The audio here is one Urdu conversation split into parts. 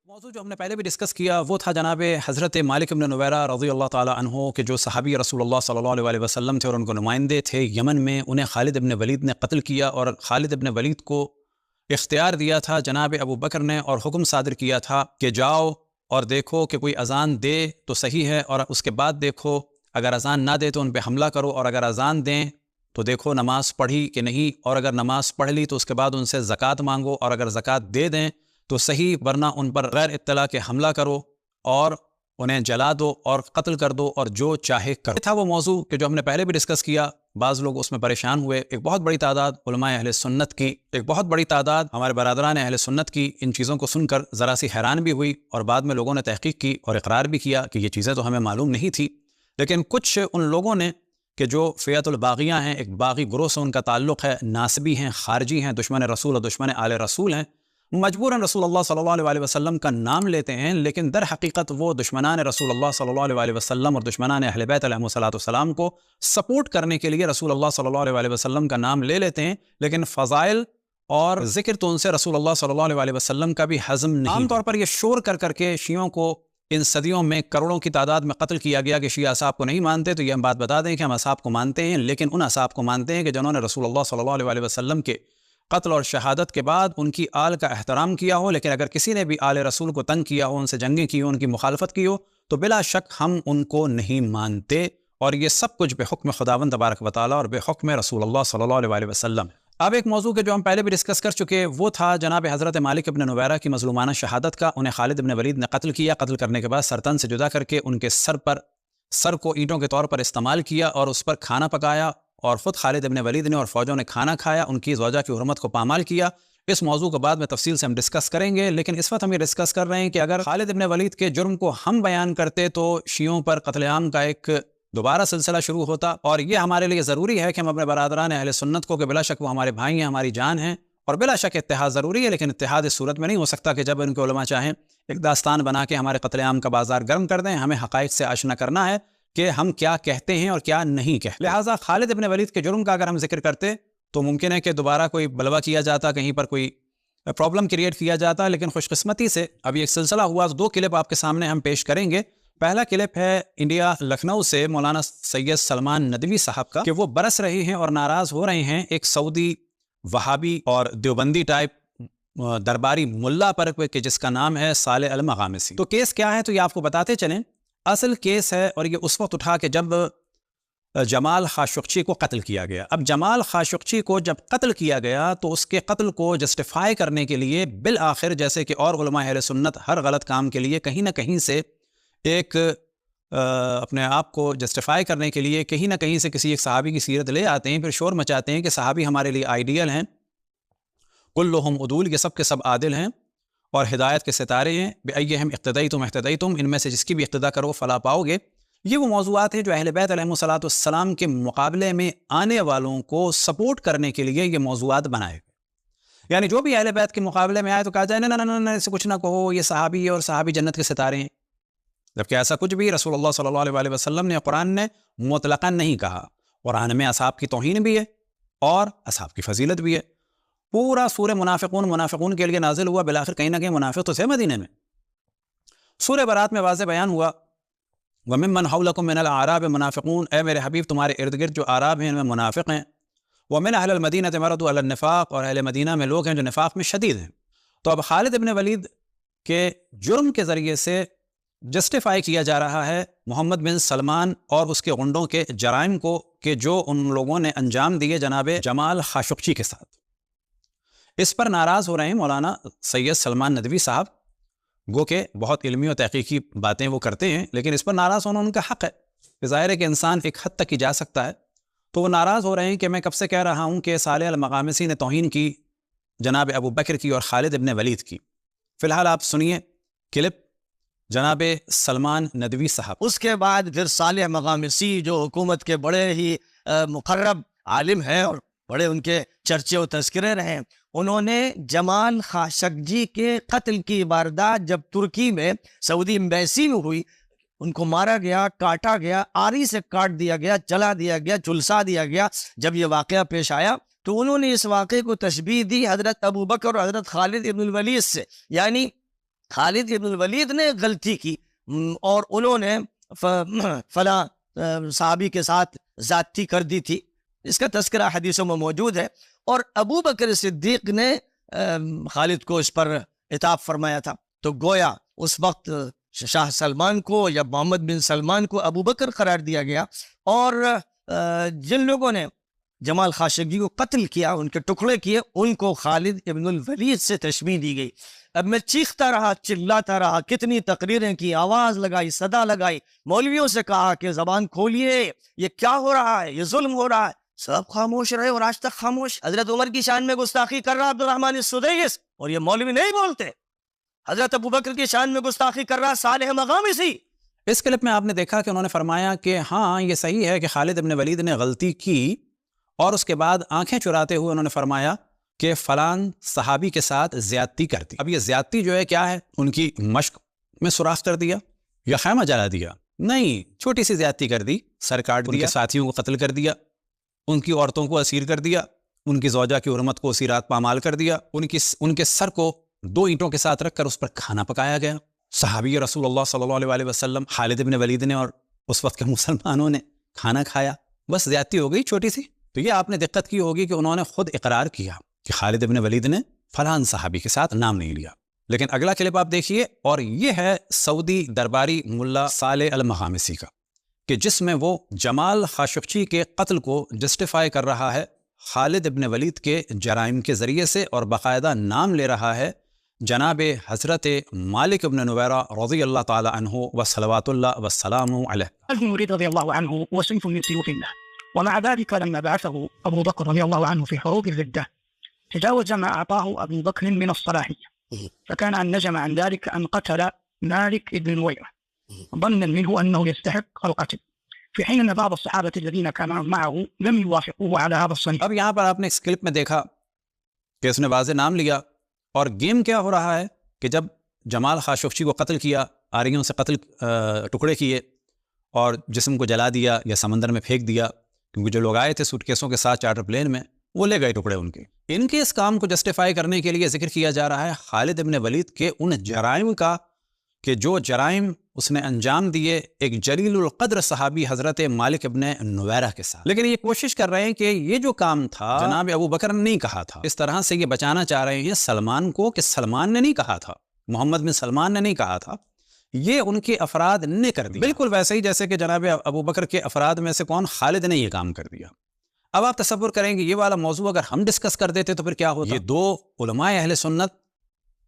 موضوع جو ہم نے پہلے بھی ڈسکس کیا وہ تھا جناب حضرت مالک بن نویرہ رضی اللہ تعالی عنہ کے جو صحابی رسول اللہ صلی اللہ علیہ وسلم تھے اور ان کو نمائندے تھے یمن میں، انہیں خالد ابن ولید نے قتل کیا اور خالد ابن ولید کو اختیار دیا تھا جناب ابو بکر نے اور حکم صادر کیا تھا کہ جاؤ اور دیکھو کہ کوئی اذان دے تو صحیح ہے، اور اس کے بعد دیکھو اگر اذان نہ دے تو ان پہ حملہ کرو، اور اگر اذان دیں تو دیکھو نماز پڑھی کہ نہیں، اور اگر نماز پڑھ لی تو اس کے بعد ان سے زکوٰۃ مانگو، اور اگر زکوٰۃ دے دیں تو صحیح، ورنہ ان پر غیر اطلاع کے حملہ کرو اور انہیں جلا دو اور قتل کر دو اور جو چاہے کرو۔ یہ تھا وہ موضوع کہ جو ہم نے پہلے بھی ڈسکس کیا۔ بعض لوگ اس میں پریشان ہوئے، ایک بہت بڑی تعداد علماء اہل سنت کی، ایک بہت بڑی تعداد ہمارے برادران اہل سنت کی ان چیزوں کو سن کر ذرا سی حیران بھی ہوئی، اور بعد میں لوگوں نے تحقیق کی اور اقرار بھی کیا کہ یہ چیزیں تو ہمیں معلوم نہیں تھی۔ لیکن کچھ ان لوگوں نے کہ جو فیعت الباغیہ ہیں، ایک باغی گروہ سے ان کا تعلق ہے، ناصبی ہیں، خارجی ہیں، دشمن رسول اور دشمن آل رسول ہیں، مجبوراً رسول اللہ صلی اللہ علیہ وسلم کا نام لیتے ہیں، لیکن در حقیقت وہ دشمنان رسول اللہ صلی اللہ علیہ وسلم اور دشمنان اہل بیت علیہم السلام کو سپورٹ کرنے کے لیے رسول اللہ صلی اللہ علیہ وسلم کا نام لے لیتے ہیں، لیکن فضائل اور ذکر تو ان سے رسول اللہ صلی اللہ علیہ وسلم کا بھی ہضم نہیں۔ عام طور پر یہ شور کر کر کے شیعوں کو ان صدیوں میں کروڑوں کی تعداد میں قتل کیا گیا کہ شیعہ اصحاب کو نہیں مانتے، تو یہ ہم بات بتا دیں کہ ہم اصحاب کو مانتے ہیں، لیکن ان اصحاب کو مانتے ہیں کہ جنہوں نے رسول اللہ صلی اللہ علیہ وسلم کے قتل اور شہادت کے بعد ان کی آل کا احترام کیا ہو، لیکن اگر کسی نے بھی آل رسول کو تنگ کیا ہو، ان سے جنگیں کی ہو، ان کی مخالفت کی ہو، تو بلا شک ہم ان کو نہیں مانتے، اور یہ سب کچھ بے حکم خداوند تبارک و تعالیٰ اور بے حکم رسول اللہ صلی اللہ علیہ وسلم۔ اب ایک موضوع کے جو ہم پہلے بھی ڈسکس کر چکے وہ تھا جناب حضرت مالک ابن نویرہ کی مظلومانہ شہادت کا۔ انہیں خالد ابن ولید نے قتل کیا، قتل کرنے کے بعد سرطن سے جدا کر کے ان کے سر کو اینٹوں کے طور پر استعمال کیا اور اس پر کھانا پکایا، اور خود خالد ابن ولید نے اور فوجوں نے کھانا کھایا، ان کی زوجہ کی حرمت کو پامال کیا۔ اس موضوع کو بعد میں تفصیل سے ہم ڈسکس کریں گے، لیکن اس وقت ہم یہ ڈسکس کر رہے ہیں کہ اگر خالد ابن ولید کے جرم کو ہم بیان کرتے تو شیعوں پر قتل عام کا ایک دوبارہ سلسلہ شروع ہوتا، اور یہ ہمارے لیے ضروری ہے کہ ہم اپنے برادران اہل سنت کو، کہ بلا شک وہ ہمارے بھائی ہیں، ہماری جان ہیں، اور بلا شک اتحاد ضروری ہے، لیکن اتحاد اس صورت میں نہیں ہو سکتا کہ جب ان کے علماء چاہیں ایک داستان بنا کے ہمارے قتل عام کا بازار گرم کر دیں۔ ہمیں حقائق سے آشنا کرنا ہے کہ ہم کیا کہتے ہیں اور کیا نہیں کہتے۔ لہٰذا خالد ابن ولید کے جرم کا اگر ہم ذکر کرتے تو ممکن ہے کہ دوبارہ کوئی بلوا کیا جاتا، کہیں پر کوئی پرابلم کریٹ کیا جاتا، لیکن خوش قسمتی سے اب یہ ایک سلسلہ ہوا۔ دو کلپ آپ کے سامنے ہم پیش کریں گے۔ پہلا کلپ ہے انڈیا لکھنؤ سے مولانا سید سلمان ندوی صاحب کا، کہ وہ برس رہے ہیں اور ناراض ہو رہے ہیں ایک سعودی وہابی اور دیوبندی ٹائپ درباری ملا پر، کہ جس کا نام ہے صالح المغامسی۔ تو کیس کیا ہے تو یہ آپ کو بتاتے چلیں۔ اصل کیس ہے، اور یہ اس وقت اٹھا کہ جب جمال خاشقچی کو قتل کیا گیا۔ اب جمال خاشقچی کو جب قتل کیا گیا تو اس کے قتل کو جسٹیفائی کرنے کے لیے بالآخر، جیسے کہ اور علماء اہل سنت ہر غلط کام کے لیے کہیں نہ کہیں سے ایک اپنے آپ کو جسٹیفائی کرنے کے لیے کہیں نہ کہیں سے کسی ایک صحابی کی سیرت لے آتے ہیں، پھر شور مچاتے ہیں کہ صحابی ہمارے لیے آئیڈیل ہیں، کلہم عدول، یہ سب کے سب عادل ہیں اور ہدایت کے ستارے ہیں، بِأَيِّهِمْ اقتدیتم اہتدیتم، ان میں سے جس کی بھی اقتدا کرو فلاح پاؤ گے۔ یہ وہ موضوعات ہیں جو اہل بیت علیہم السلام کے مقابلے میں آنے والوں کو سپورٹ کرنے کے لیے یہ موضوعات بنائے گئے۔ یعنی جو بھی اہل بیت کے مقابلے میں آئے تو کہا جائے نہ ایسے کچھ نہ کہو، یہ صحابی ہے اور صحابی جنت کے ستارے ہیں، جبکہ ایسا کچھ بھی رسول اللہ صلی اللہ علیہ وسلم نے، قرآن نے مطلقاً نہیں کہا۔ قرآن میں اصحاب کی توہین بھی ہے اور اصحاب کی فضیلت بھی ہے۔ پورا سورہ منافقون کے لیے نازل ہوا، بالآخر کہیں نہ کہیں منافق تو تھے مدینے میں۔ سورہ برات میں واضح بیان ہوا، وَمِمَّنْ حَوْلَكُمْ مِنَ الْأَعْرَابِ مُنَافِقُونَ، اے میرے حبیب تمہارے ارد گرد جو اعراب ہیں ان میں منافق ہیں۔ وَمِنْ أَهْلِ الْمَدِينَةِ مَرَضُوا عَلَى النِّفَاقِ، اور اہل مدینہ میں لوگ ہیں جو نفاق میں شدید ہیں۔ تو اب خالد ابن ولید کے جرم کے ذریعے سے جسٹیفائی کیا جا رہا ہے محمد بن سلمان اور اس کے غنڈوں کے جرائم کو، کہ جو ان لوگوں نے انجام دیے جناب جمال خاشقچی کے ساتھ۔ اس پر ناراض ہو رہے ہیں مولانا سید سلمان ندوی صاحب، گو کہ بہت علمی و تحقیقی باتیں وہ کرتے ہیں، لیکن اس پر ناراض ہونا ان کا حق ہے۔ ظاہر ہے کہ انسان ایک حد تک ہی جا سکتا ہے، تو وہ ناراض ہو رہے ہیں کہ میں کب سے کہہ رہا ہوں کہ صالح المغامسی نے توہین کی جناب ابو بکر کی اور خالد ابن ولید کی۔ فی الحال آپ سنیے کلپ جناب سلمان ندوی صاحب۔ اس کے بعد پھر صالح مغامسی جو حکومت کے بڑے ہی مقرب عالم ہیں اور بڑے ان کے چرچے و تذکرے رہے، انہوں نے جمال خاشقجی کے قتل کی واردات جب ترکی میں سعودی ایمبیسی میں ہوئی، ان کو مارا گیا، کاٹا گیا، آری سے کاٹ دیا گیا، جلا دیا گیا، جلسا دیا گیا، جب یہ واقعہ پیش آیا تو انہوں نے اس واقعے کو تشبیہ دی حضرت ابو بکر اور حضرت خالد ابن الولید سے، یعنی خالد ابن الولید نے غلطی کی اور انہوں نے فلاں صحابی کے ساتھ زیادتی کر دی تھی، اس کا تذکرہ حدیثوں میں موجود ہے، اور ابو بکر صدیق نے خالد کو اس پر عتاب فرمایا تھا۔ تو گویا اس وقت شاہ سلمان کو یا محمد بن سلمان کو ابو بکر قرار دیا گیا، اور جن لوگوں نے جمال خاشقجی کو قتل کیا، ان کے ٹکڑے کیے، ان کو خالد ابن الولید سے تشبیہ دی گئی۔ اب میں چیختا رہا، چلاتا رہا، کتنی تقریریں کی، آواز لگائی، صدا لگائی، مولویوں سے کہا کہ زبان کھولیے، یہ کیا ہو رہا ہے، یہ ظلم ہو رہا ہے، سب خاموش رہے اور آج تک خاموش۔ حضرت عمر کی شان میں گستاخی کر رہا عبدالرحمن السدیس، اور یہ مولوی نہیں بولتے۔ حضرت ابو بکر کی شان میں گستاخی کر رہا صالح مغامسی۔ اس کلپ میں آپ نے دیکھا کہ انہوں نے فرمایا کہ ہاں یہ صحیح ہے کہ خالد ابن ولید نے غلطی کی، اور اس کے بعد آنکھیں چراتے ہوئے انہوں نے فرمایا کہ فلان صحابی کے ساتھ زیادتی کر دی۔ اب یہ زیادتی جو ہے کیا ہے؟ ان کی مشق میں سوراخ کر دیا یا خیمہ جلا دیا؟ نہیں، چھوٹی سی زیادتی کر دی، سر کاٹ دیا، ان کے ساتھیوں کو قتل کر دیا، ان کی عورتوں کو اسیر کر دیا، ان کی زوجہ کی حرمت کو اسیرات پامال کر دیا، ان کے سر کو 2 اینٹوں کے ساتھ رکھ کر اس پر کھانا پکایا گیا۔ صحابی رسول اللہ صلی اللہ علیہ وسلم خالد ابن ولید نے اور اس وقت کے مسلمانوں نے کھانا کھایا، بس زیادتی ہو گئی چھوٹی سی۔ تو یہ آپ نے دقت کی ہوگی کہ انہوں نے خود اقرار کیا کہ خالد ابن ولید نے فلان صحابی کے ساتھ نام نہیں لیا۔ لیکن اگلا کلپ آپ دیکھیے، اور یہ ہے سعودی درباری ملا صالح المغامسی کا، کہ جس میں وہ جمال خاشقجی کے قتل کو جسٹیفائی کر رہا ہے خالد ابن ولید کے جرائم کے ذریعے سے، اور باقاعدہ نام لے رہا ہے جناب حضرت مالک ابن نویرہ رضی اللہ تعالی عنہ وصلوات اللہ والسلام علیہ۔ المريد رضي الله عنه وسيف من سيوف الله، ومع ذلك لما بعثه أبو بكر رضي الله عنه في حروب الردة تجاوز ما أعطاه أبو بكر من الصلاحية، فكان أن نجم عن ذلك أن قتل مالك ابن نويرة ظنا منه أنه يستحق القتل، في حين أن بعض الصحابة الذين كانوا معه لم يوافقوه على هذا الصنيع۔ اب یہاں پر آپ نے اس کلپ میں دیکھا کہ اس نے واضح نام لیا، اور گیم کیا ہو رہا ہے کہ جب جمال خاشقجی کو قتل کیا، آریوں سے قتل ٹکڑے کیے اور جسم کو جلا دیا یا سمندر میں پھینک دیا، کیونکہ جو لوگ آئے تھے سوٹ کیسوں کے ساتھ چارٹر پلین میں، وہ لے گئے ٹکڑے ان کے اس کام کو جسٹیفائی کرنے کے لیے ذکر کیا جا رہا ہے خالد ابن ولید کے ان جرائم کا کہ جو جرائم اس نے انجام دیے ایک جلیل القدر صحابی حضرت مالک ابن نویرہ کے ساتھ۔ لیکن یہ کوشش کر رہے ہیں کہ یہ جو کام تھا جناب ابو بکر نے نہیں کہا تھا، اس طرح سے یہ بچانا چاہ رہے ہیں سلمان کو کہ سلمان نے نہیں کہا تھا، محمد بن سلمان نے نہیں کہا تھا، یہ ان کے افراد نے کر دیا، بالکل ویسے ہی جیسے کہ جناب ابو بکر کے افراد میں سے کون؟ خالد نے یہ کام کر دیا۔ اب آپ تصور کریں کہ یہ والا موضوع اگر ہم ڈسکس کر دیتے تو پھر کیا ہوتا؟ یہ 2 علماء اہل سنت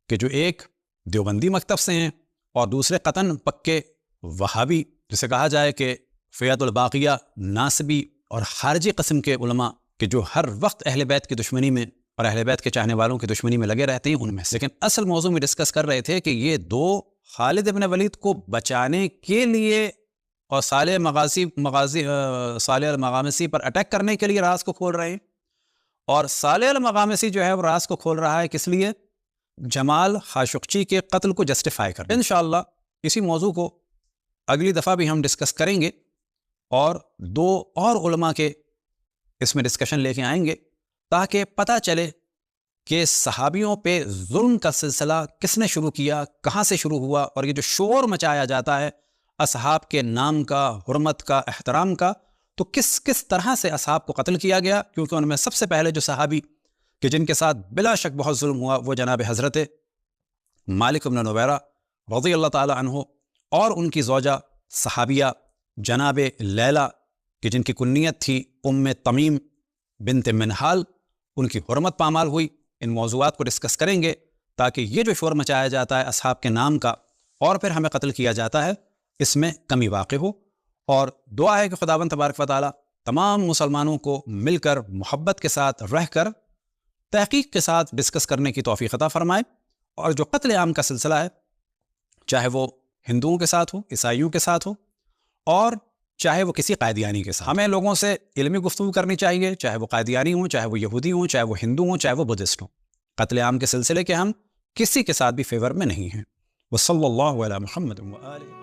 کہ جو ایک دیوبندی مکتب سے ہیں اور دوسرے قطن پکے وہابی، جسے کہا جائے کہ فیعت الباقیہ ناسبی اور خارجی قسم کے علماء کہ جو ہر وقت اہل بیت کی دشمنی میں اور اہل بیت کے چاہنے والوں کی دشمنی میں لگے رہتے ہیں، ان میں سے۔ لیکن اصل موضوع میں ڈسکس کر رہے تھے کہ یہ 2 خالد ابن ولید کو بچانے کے لیے اور صالح المغامسی پر اٹیک کرنے کے لیے راز کو کھول رہے ہیں، اور صالح المغامسی جو ہے وہ راز کو کھول رہا ہے کس لیے؟ جمال خاشقجی کے قتل کو جسٹیفائی کر۔ انشاءاللہ اسی موضوع کو اگلی دفعہ بھی ہم ڈسکس کریں گے، اور 2 اور علماء کے اس میں ڈسکشن لے کے آئیں گے تاکہ پتہ چلے کہ صحابیوں پہ ظلم کا سلسلہ کس نے شروع کیا، کہاں سے شروع ہوا، اور یہ جو شور مچایا جاتا ہے اصحاب کے نام کا، حرمت کا، احترام کا، تو کس طرح سے اصحاب کو قتل کیا گیا، کیونکہ ان میں سب سے پہلے جو صحابی کہ جن کے ساتھ بلا شک بہت ظلم ہوا وہ جناب حضرت مالک ابن نویرہ رضی اللہ تعالی عنہ، اور ان کی زوجہ صحابیہ جناب لیلہ کہ جن کی کنیت تھی تمیم بنت منہال، ان کی حرمت پامال ہوئی۔ ان موضوعات کو ڈسکس کریں گے تاکہ یہ جو شور مچایا جاتا ہے اصحاب کے نام کا اور پھر ہمیں قتل کیا جاتا ہے، اس میں کمی واقع ہو، اور دعا ہے کہ خداوند تبارک و تعالی تمام مسلمانوں کو مل کر محبت کے ساتھ رہ کر تحقیق کے ساتھ ڈسکس کرنے کی توفیق عطا فرمائے، اور جو قتل عام کا سلسلہ ہے چاہے وہ ہندوؤں کے ساتھ ہو، عیسائیوں کے ساتھ ہو، اور چاہے وہ کسی قادیانی کے ساتھ، ہمیں لوگوں سے علمی گفتگو کرنی چاہیے، چاہے وہ قادیانی ہوں، چاہے وہ یہودی ہوں، چاہے وہ ہندو ہوں، چاہے وہ بدھسٹ ہوں۔ قتل عام کے سلسلے کے ہم کسی کے ساتھ بھی فیور میں نہیں ہیں۔ وصلی اللہ علی محمد وآلہ